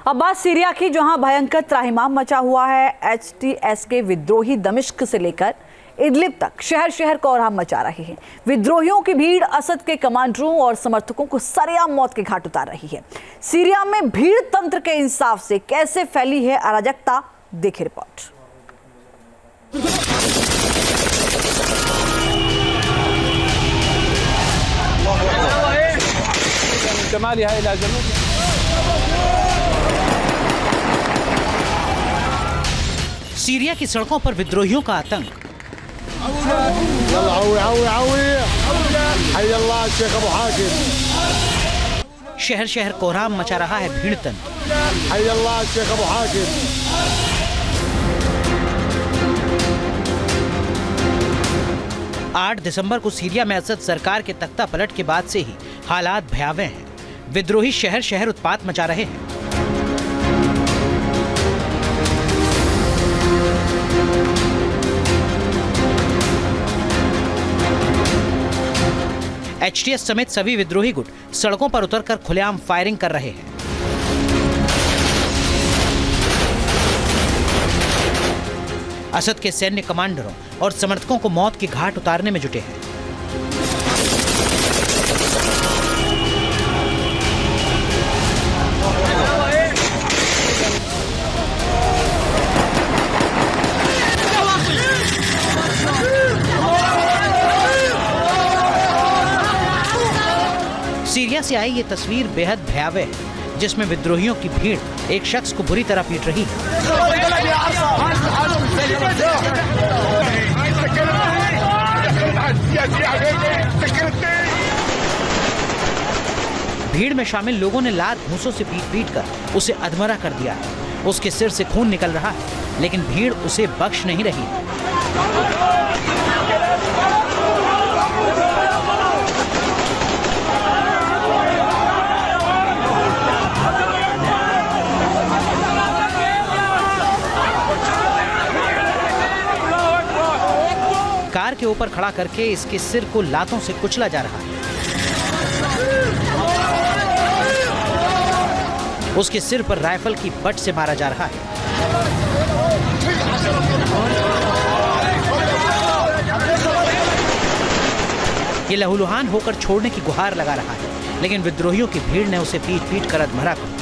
अब बात सीरिया की, जहां भयंकर त्राहिमाम मचा हुआ है। एचटीएस के विद्रोही दमिश्क से लेकर इदलिब तक शहर शहर कोहराम मचा रहे हैं। विद्रोहियों की भीड़ असद के कमांडरों और समर्थकों को सरेआम मौत के घाट उतार रही है। सीरिया में भीड़ तंत्र के इंसाफ से कैसे फैली है अराजकता, देखिए रिपोर्ट। सीरिया की सड़कों पर विद्रोहियों का आतंक। शहर शहर कोहराम मचा रहा है भीड़ तंत्र। 8 दिसंबर को सीरिया में असद सरकार के तख्ता पलट के बाद से ही हालात भयावह हैं। विद्रोही शहर शहर उत्पात मचा रहे हैं। एचटीएस समेत सभी विद्रोही गुट सड़कों पर उतरकर खुलेआम फायरिंग कर रहे हैं। असद के सैन्य कमांडरों और समर्थकों को मौत के घाट उतारने में जुटे हैं। सीरिया से आई ये तस्वीर बेहद भयावह है, जिसमें विद्रोहियों की भीड़ एक शख्स को बुरी तरह पीट रही है। भीड़ में शामिल लोगों ने लात घूंसों से पीट कर उसे अधमरा कर दिया है। उसके सिर से खून निकल रहा है, लेकिन भीड़ उसे बख्श नहीं रही है। कार के ऊपर खड़ा करके इसके सिर को लातों से कुचला जा रहा है। उसके सिर पर राइफल की बट से मारा जा रहा है। ये लहूलुहान होकर छोड़ने की गुहार लगा रहा है, लेकिन विद्रोहियों की भीड़ ने उसे पीट कर अधमरा कर दिया।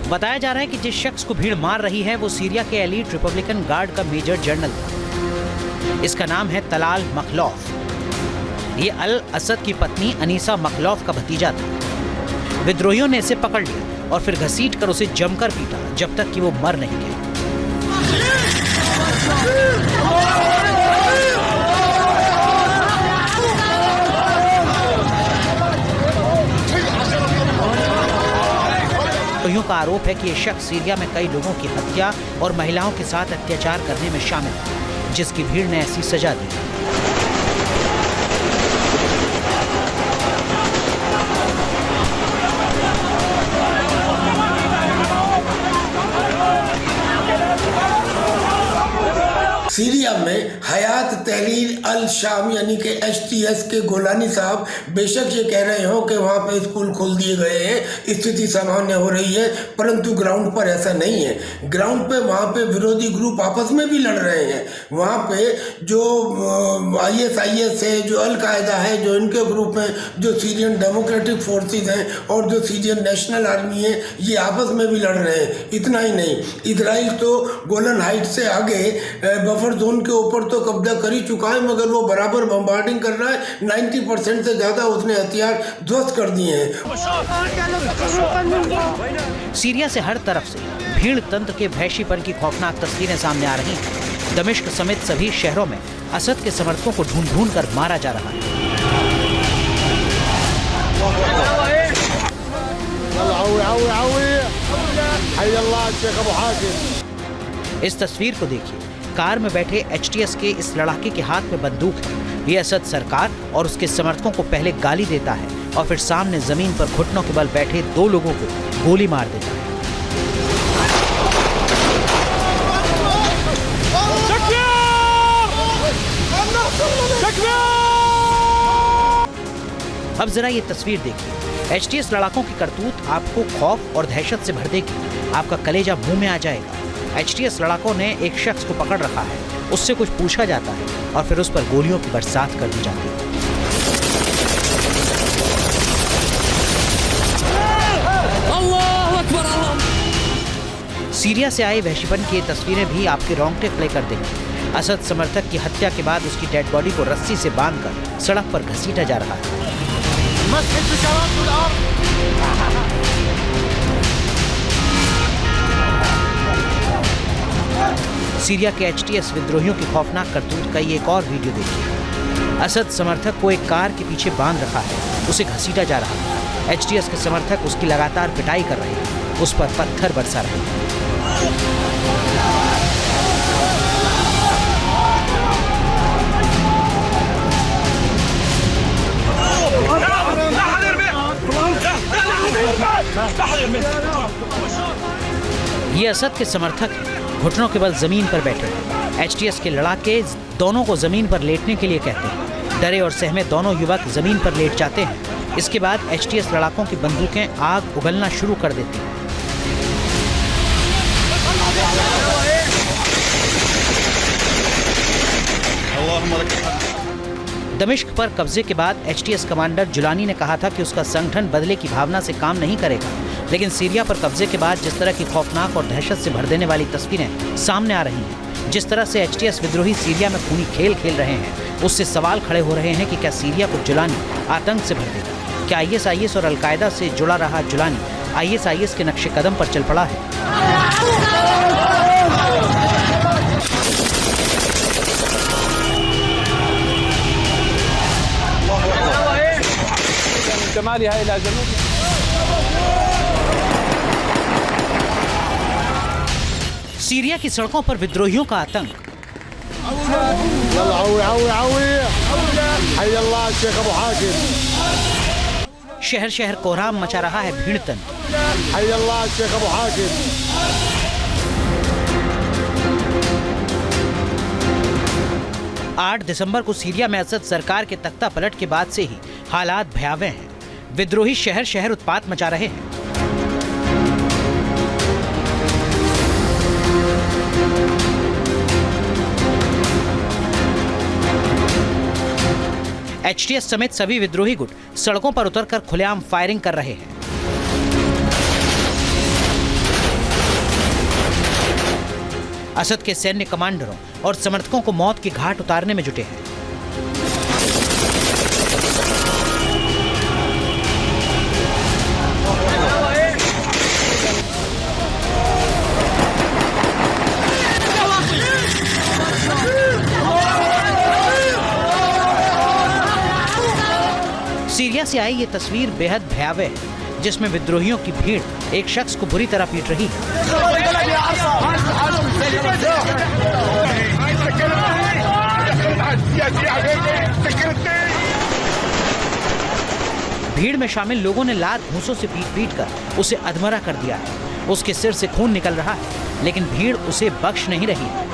बताया जा रहा है कि जिस शख्स को भीड़ मार रही है वो सीरिया के एलीट रिपब्लिकन गार्ड का मेजर जनरल था। इसका नाम है तलाल मखलौफ। ये अल असद की पत्नी अनीसा मखलौफ का भतीजा था। विद्रोहियों ने इसे पकड़ लिया और फिर घसीटकर उसे जमकर पीटा जब तक कि वो मर नहीं गया। विद्रोहियों का आरोप है कि ये शख्स सीरिया में कई लोगों की हत्या और महिलाओं के साथ अत्याचार करने में शामिल है, जिसकी भीड़ ने ऐसी सजा दी। सीरिया में हयात तहरीर अल शाम यानी कि एचटीएस के गोलानी साहब बेशक ये कह रहे हो कि वहाँ पे स्कूल खोल दिए गए हैं, स्थिति सामान्य हो रही है, परंतु ग्राउंड पर ऐसा नहीं है। ग्राउंड पे वहाँ पे विरोधी ग्रुप आपस में भी लड़ रहे हैं। वहाँ पे जो ISIS है, जो अल कायदा है, जो इनके ग्रुप हैं, जो सीरियन डेमोक्रेटिक फोर्सेज हैं और जो सीरियन नेशनल आर्मी है, ये आपस में भी लड़ रहे हैं। इतना ही नहीं, इजराइल तो गोलन हाइट से आगे बफर जोन के ऊपर तो कब्जा कर ही चुका है, मगर वो बराबर बम्बार्डिंग कर रहा है। 90% से ज्यादा उसने हथियार ध्वस्त कर दिए हैं। सीरिया से हर तरफ से भीड़ तंत्र के वहशीपन की खौफनाक तस्वीरें सामने आ रही हैं। दमिश्क समेत सभी शहरों में असद के समर्थकों को ढूंढ कर मारा जा रहा है। इस तस्वीर को देखिए। कार में बैठे एचटीएस के इस लड़ाके के हाथ में बंदूक है। ये असद सरकार और उसके समर्थकों को पहले गाली देता है और फिर सामने जमीन पर घुटनों के बल बैठे 2 लोगों को गोली मार देता है। अब जरा ये तस्वीर देखिए। एचटीएस लड़ाकों की करतूत आपको खौफ और दहशत से भर देगी। आपका कलेजा मुंह में आ जाएगा। एचटीएस लड़ाकों ने एक शख्स को पकड़ रखा है, उससे कुछ पूछा जाता है और फिर उस पर गोलियों की बरसात कर दी जाती है। सीरिया से आए वहशीपन की ये तस्वीरें भी आपके रोंगटे खड़े कर देंगी। असद समर्थक की हत्या के बाद उसकी डेड बॉडी को रस्सी से बांधकर सड़क पर घसीटा जा रहा है। सीरिया के एचटीएस विद्रोहियों की खौफनाक करतूत का ये एक और वीडियो देखिए। असद समर्थक को एक कार के पीछे बांध रखा है, उसे घसीटा जा रहा है। एचटीएस के समर्थक उसकी लगातार पिटाई कर रहे हैं, उस पर पत्थर बरसा रहे हैं। ये असद के समर्थक हैं, घुटनों के बल जमीन पर बैठे हैं। एचटीएस के लड़ाके दोनों को जमीन पर लेटने के लिए कहते हैं। डरे और सहमे दोनों युवक जमीन पर लेट जाते हैं। इसके बाद एचटीएस लड़ाकों की बंदूकें आग उगलना शुरू कर देती हैं। दमिश्क पर कब्जे के बाद एचटीएस कमांडर जुलानी ने कहा था कि उसका संगठन बदले की भावना से काम नहीं करेगा, लेकिन सीरिया पर कब्जे के बाद जिस तरह की खौफनाक और दहशत से भर देने वाली तस्वीरें सामने आ रही हैं, जिस तरह से एचटीएस विद्रोही सीरिया में खूनी खेल खेल रहे हैं, उससे सवाल खड़े हो रहे हैं कि क्या सीरिया को जुलानी आतंक से भर देगा? क्या आईएसआईएस और अलकायदा से जुड़ा रहा जुलानी आईएसआईएस के नक्शे कदम पर चल पड़ा है? सीरिया की सड़कों पर विद्रोहियों का आतंक। शहर शहर कोहराम मचा रहा है भीड़तन। 8 दिसंबर को सीरिया में असद सरकार के तख्ता पलट के बाद से ही हालात भयावह हैं। विद्रोही शहर शहर उत्पात मचा रहे हैं। एचटीएस समेत सभी विद्रोही गुट सड़कों पर उतरकर खुलेआम फायरिंग कर रहे हैं। असद के सैन्य कमांडरों और समर्थकों को मौत की घाट उतारने में जुटे हैं। सीरिया से आई ये तस्वीर बेहद भयावह है, जिसमें विद्रोहियों की भीड़ एक शख्स को बुरी तरह पीट रही है। भीड़ में शामिल लोगों ने लात घूंसों से पीट कर उसे अधमरा कर दिया है। उसके सिर से खून निकल रहा है, लेकिन भीड़ उसे बख्श नहीं रही है।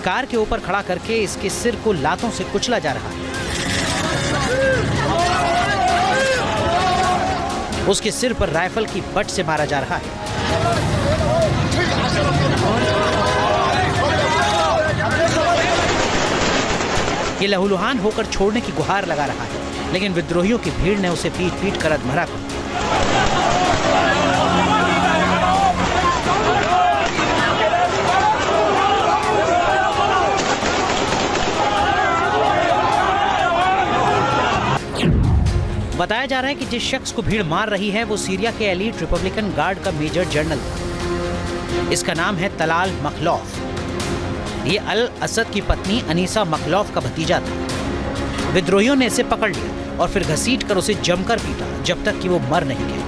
कार के ऊपर खड़ा करके इसके सिर को लातों से कुचला जा रहा है। उसके सिर पर राइफल की बट से मारा जा रहा है। ये लहूलुहान होकर छोड़ने की गुहार लगा रहा है, लेकिन विद्रोहियों की भीड़ ने उसे पीट कर अधमरा कर दिया। बताया जा रहा है कि जिस शख्स को भीड़ मार रही है वो सीरिया के एलीट रिपब्लिकन गार्ड का मेजर जनरल था। इसका नाम है तलाल मखलौफ। ये अल असद की पत्नी अनीसा मखलौफ का भतीजा था। विद्रोहियों ने इसे पकड़ लिया और फिर घसीट कर उसे जमकर पीटा जब तक कि वो मर नहीं गया।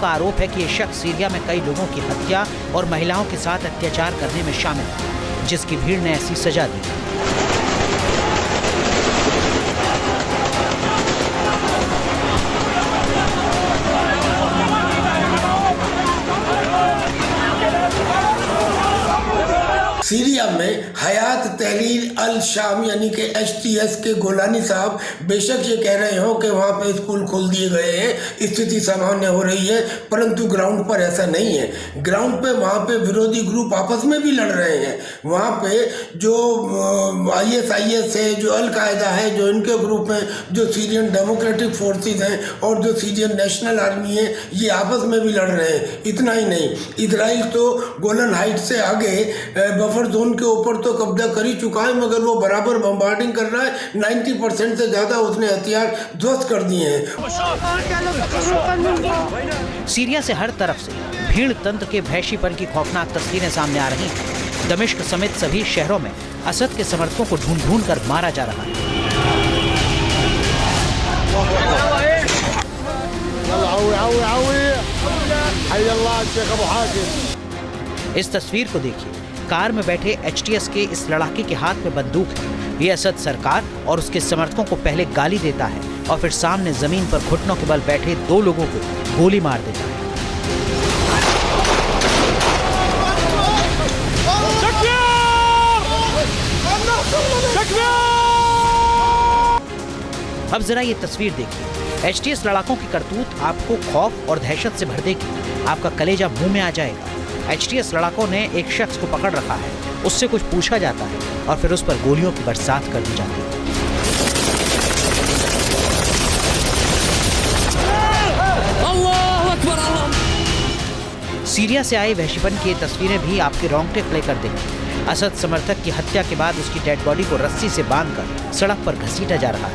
का आरोप है कि ये शख्स सीरिया में कई लोगों की हत्या और महिलाओं के साथ अत्याचार करने में शामिल है, जिसकी भीड़ ने ऐसी सजा दी। सीरिया में हयात तहरीर अल शाम यानी कि HTS के गोलानी साहब बेशक ये कह रहे हो कि वहाँ पे स्कूल खोल दिए गए हैं, स्थिति सामान्य हो रही है, परंतु ग्राउंड पर ऐसा नहीं है। ग्राउंड पे वहाँ पे विरोधी ग्रुप आपस में भी लड़ रहे हैं। वहाँ पे जो ISIS है, जो अल-कायदा है, जो इनके ग्रुप हैं, जो सीरियन डेमोक्रेटिक फोर्सेस हैं और जो सीरियन नेशनल आर्मी है, ये आपस में भी लड़ रहे हैं। इतना ही नहीं, इजराइल तो गोलन हाइट से आगे बफर जोन के ऊपर तो कब्जा कर ही चुका है, मगर वो बराबर बम्बार्डिंग कर रहा है। 90% से ज्यादा उसने हथियार ध्वस्त कर दिए हैं। सीरिया से हर तरफ से भीड़ तंत्र के वहशीपन की खौफनाक तस्वीरें सामने आ रही हैं। दमिश्क समेत सभी शहरों में असद के समर्थकों को ढूंढ ढूंढ कर मारा जा रहा है। इस तस्वीर को देखिए, कार में बैठे HTS के इस लड़ाके के हाथ में बंदूक है। ये असद सरकार और उसके समर्थकों को पहले गाली देता है और फिर सामने जमीन पर घुटनों के बल बैठे 2 लोगों को गोली मार देता है। अब जरा ये तस्वीर देखिए। HTS लड़ाकों की करतूत आपको खौफ और दहशत से भर देगी। आपका कलेजा मुंह में आ जाएगा। HTS लड़ाकों ने एक शख्स को पकड़ रखा है, उससे कुछ पूछा जाता है और फिर उस पर गोलियों की बरसात कर दी जाती है। सीरिया से आए वहशीपन की ये तस्वीरें भी आपके रोंगटे खड़े कर देंगी। असद समर्थक की हत्या के बाद उसकी डेड बॉडी को रस्सी से बांधकर सड़क पर घसीटा जा रहा है।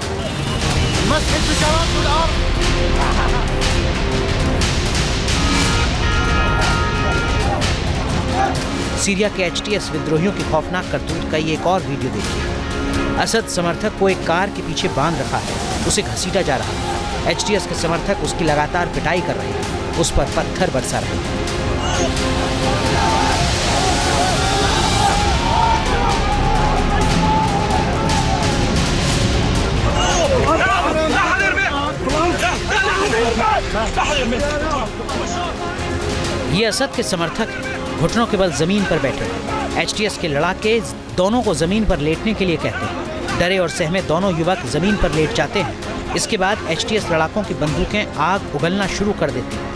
सीरिया के HTS विद्रोहियों की खौफनाक करतूत का ये एक और वीडियो देखिए। असद समर्थक को एक कार के पीछे बांध रखा है, उसे घसीटा जा रहा है। HTS के समर्थक उसकी लगातार पिटाई कर रहे हैं, उस पर पत्थर बरसा रहे हैं। ये असद के समर्थक हैं, घुटनों के बल जमीन पर बैठे हैं। HTS के लड़ाके दोनों को जमीन पर लेटने के लिए कहते हैं। डरे और सहमे दोनों युवक जमीन पर लेट जाते हैं। इसके बाद HTS लड़ाकों की बंदूकें आग उगलना शुरू कर देती हैं।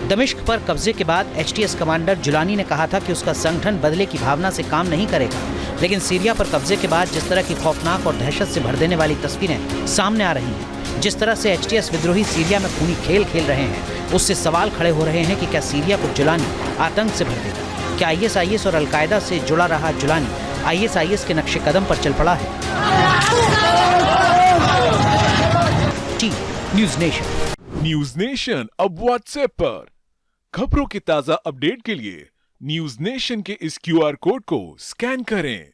दमिश्क पर कब्जे के बाद HTS कमांडर जुलानी ने कहा था कि उसका संगठन बदले की भावना से काम नहीं करेगा, लेकिन सीरिया पर कब्जे के बाद जिस तरह की खौफनाक और दहशत से भर देने वाली तस्वीरें सामने आ रही हैं, जिस तरह से HTS विद्रोही सीरिया में खूनी खेल खेल रहे हैं, उससे सवाल खड़े हो रहे हैं कि क्या सीरिया को जुलानी आतंक से भर देगा? क्या ISIS और अलकायदा से जुड़ा रहा जुलानी ISIS के नक्शे कदम पर चल पड़ा है? न्यूज नेशन अब व्हाट्सएप पर खबरों के ताजा अपडेट के लिए न्यूज नेशन के इस QR कोड को स्कैन करें।